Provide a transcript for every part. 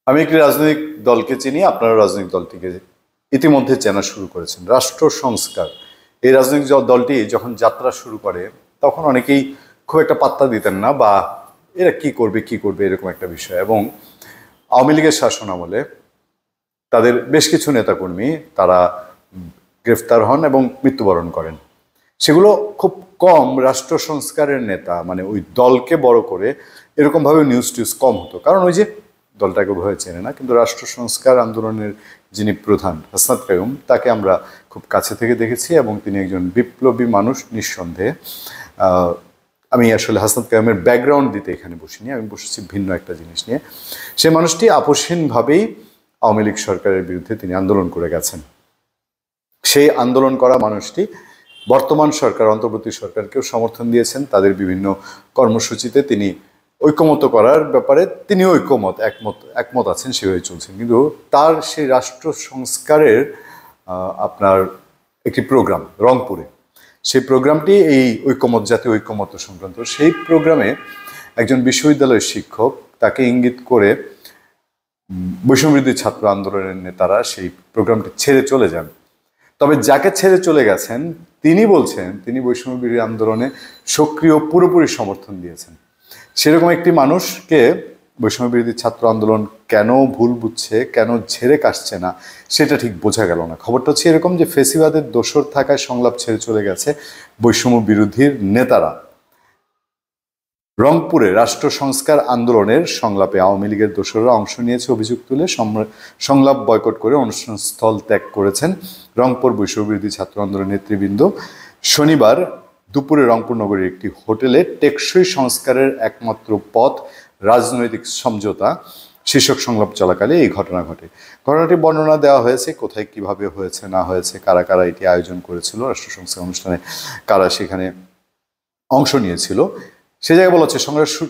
আমি একটি রাজনৈতিক দলকে চিনি, আপনারা রাজনৈতিক দলটিকে ইতিমধ্যে চেনা শুরু করেছেন। রাষ্ট্র সংস্কার, এই রাজনৈতিক দলটি যখন যাত্রা শুরু করে তখন অনেকেই খুব একটা পাত্তা দিতেন না, বা এরা কি করবে এরকম একটা বিষয়। এবং আওয়ামী লীগের শাসন আমলে তাদের বেশ কিছু নেতাকর্মী তারা গ্রেফতার হন এবং মৃত্যুবরণ করেন। সেগুলো খুব কম রাষ্ট্র সংস্কারের নেতা, মানে ওই দলকে বড় করে এরকমভাবে নিউজ টিউজ কম হতো, কারণ ওই যে দলটাকে ভয় চেনে না। কিন্তু রাষ্ট্র সংস্কার আন্দোলনের যিনি প্রধান হাসনাত কাইয়ুম, তাকে আমরা খুব কাছে থেকে দেখেছি এবং তিনি একজন বিপ্লবী মানুষ নিঃসন্দেহে। আমি আসলে হাসনাত কাইয়ুমের ব্যাকগ্রাউন্ড দিতে এখানে বসিনি, আমি বসেছি ভিন্ন একটা জিনিস নিয়ে। সে মানুষটি আপোষহীনভাবেই আওয়ামী লীগ সরকারের বিরুদ্ধে তিনি আন্দোলন করে গেছেন। সেই আন্দোলন করা মানুষটি বর্তমান সরকার, অন্তর্বর্তী সরকারকেও সমর্থন দিয়েছেন। তাদের বিভিন্ন কর্মসূচিতে তিনি ঐকমত্য করার ব্যাপারে তিনি একমত আছেন, সেভাবে চলছেন। কিন্তু তার সেই রাষ্ট্র সংস্কারের আপনার একটি প্রোগ্রাম রংপুরে, সেই প্রোগ্রামটি এই জাতীয় ঐকমত্য সংক্রান্ত। সেই প্রোগ্রামে একজন বিশ্ববিদ্যালয়ের শিক্ষক, তাকে ইঙ্গিত করে বৈষম্যবিরোধী ছাত্র আন্দোলনের নেতারা সেই প্রোগ্রামটি ছেড়ে চলে যান। তবে যাকে ছেড়ে চলে গেছেন তিনি বলছেন তিনি বৈষম্যবিরোধী আন্দোলনে সক্রিয় পুরোপুরি সমর্থন দিয়েছেন। সেরকম একটি মানুষকে বৈষম্যবিরোধী ছাত্র আন্দোলন কেন ভুল বুঝছে, কেন ঝেড়ে কাটছে না, সেটা ঠিক বোঝা গেল না। খবরটা হচ্ছে এরকম যে ফেসিবাদের দোসর থাকায় সংলাপ ছেড়ে চলে গেছে বৈষম্য বিরোধীর নেতারা। রংপুরে রাষ্ট্র সংস্কার আন্দোলনের সংলাপে আওয়ামী লীগের দোসররা অংশ নিয়েছে অভিযোগ তুলে সংলাপ বয়কট করে অনুষ্ঠান স্থল ত্যাগ করেছেন রংপুর বৈষম্যবিরোধী ছাত্র আন্দোলনের নেতৃবৃন্দ। শনিবার দুপুরে রংপুর নগরীর একটি হোটেলে টেকসই সংস্কারের একমাত্র পথ রাজনৈতিক সমঝোতা শীর্ষক সংলাপ চলাকালে এই ঘটনা ঘটে। ঘটনাটি বর্ণনা দেওয়া হয়েছে, কোথায় কিভাবে হয়েছে না হয়েছে, কারা কারা এটি আয়োজন করেছিল, রাষ্ট্র সংস্কার অনুষ্ঠানে কারা সেখানে অংশ নিয়েছিল, সে জায়গায় বলা হচ্ছে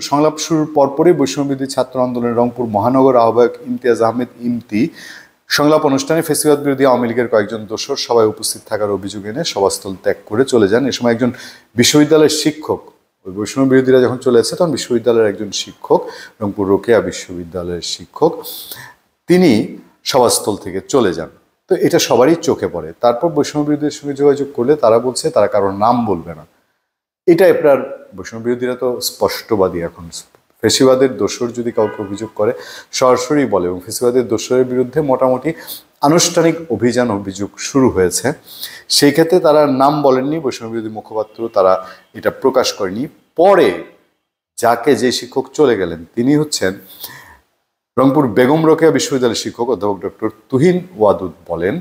সংলাপ শুরুর পরপরই বৈষম্যবিরোধী ছাত্র আন্দোলনের রংপুর মহানগর আহ্বায়ক ইমতিয়াজ আহমেদ ইমতি সংলাপ অনুষ্ঠানে ফেসিবাদ বিরোধী আওয়ামী লীগের কয়েকজন দোসর সবাই উপস্থিত থাকার অভিযোগ এনে সভাস্থল ত্যাগ করে চলে যান। এ সময় একজন বিশ্ববিদ্যালয়ের শিক্ষক, ওই বৈষম্য বিরোধীরা যখন চলে আসছে তখন বিশ্ববিদ্যালয়ের একজন শিক্ষক, রংপুর রোকেয়া বিশ্ববিদ্যালয়ের শিক্ষক, তিনি সভাস্থল থেকে চলে যান। তো এটা সবারই চোখে পড়ে। তারপর বৈষম্য বিরোধীদের সঙ্গে যোগাযোগ করলে তারা বলছে তারা কারোর নাম বলবে না। এটা আপনার বৈষম্য বিরোধীরা তো স্পষ্টবাদী, এখন ফেসিবাদের দোসর যদি কাউকে অভিযোগ করে সরাসরি বলে, এবং ফেসিবাদের দোসরের বিরুদ্ধে মোটামুটি আনুষ্ঠানিক অভিযোগ শুরু হয়েছে। সেই ক্ষেত্রে তারা নাম বলেননি, বৈষম্য বিরোধী মুখপাত্র তারা এটা প্রকাশ করেনি। পরে যে শিক্ষক চলে গেলেন তিনি হচ্ছেন রংপুর বেগম রোকেয়া বিশ্ববিদ্যালয়ের শিক্ষক অধ্যাপক ডক্টর তুহিন ওয়াদুদ। বলেন,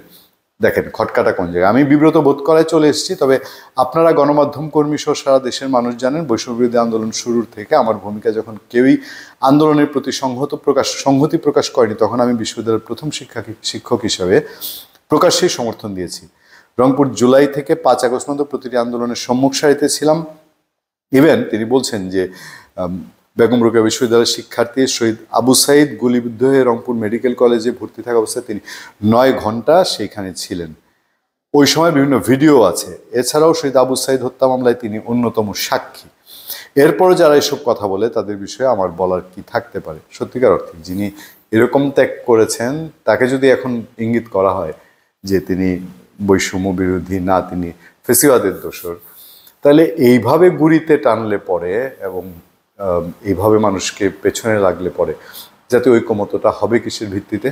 দেখেন খটকাটা কোন জায়গায়, আমি বিব্রত বোধ করায় চলে এসেছি। তবে আপনারা গণমাধ্যম কর্মী সহ সারা দেশের মানুষ জানেন, বৈষম্যবিরোধী আন্দোলন শুরুর থেকে আমার ভূমিকা যখন কেউই আন্দোলনের প্রতি সংহতি প্রকাশ করেনি, তখন আমি বিশ্ববিদ্যালয়ের প্রথম শিক্ষক হিসাবে প্রকাশ্যেই সমর্থন দিয়েছি। রংপুর জুলাই থেকে 5 আগস্ট পর্যন্ত প্রতিটি আন্দোলনের সম্মুখ সারিতে ছিলাম। ইভেন তিনি বলছেন যে বেগম রোকেয়া বিশ্ববিদ্যালয়ের শিক্ষার্থী শহীদ আবু সাইদ গুলিবিদ্ধ হয়ে রংপুর মেডিকেল কলেজে ভর্তি থাকা অবস্থায় তিনি 9 ঘন্টা সেইখানে ছিলেন। ওই সময় বিভিন্ন ভিডিও আছে। এছাড়াও শহীদ আবু সাইদ হত্যা মামলায় তিনি অন্যতম সাক্ষী। এরপরও যারা এসব কথা বলে তাদের বিষয়ে আমার বলার কি থাকতে পারে? সত্যিকার অর্থে যিনি এরকম ত্যাগ করেছেন তাকে যদি এখন ইঙ্গিত করা হয় যে তিনি বৈষম্য বিরোধী না, তিনি ফেসিবাদের দোসর, তাহলে এইভাবে গুড়িতে টানলে পরে এবং এইভাবে মানুষকে পেছনে লাগলে পরে জাতীয় ঐকমত্যটা হবে কিসের ভিত্তিতে?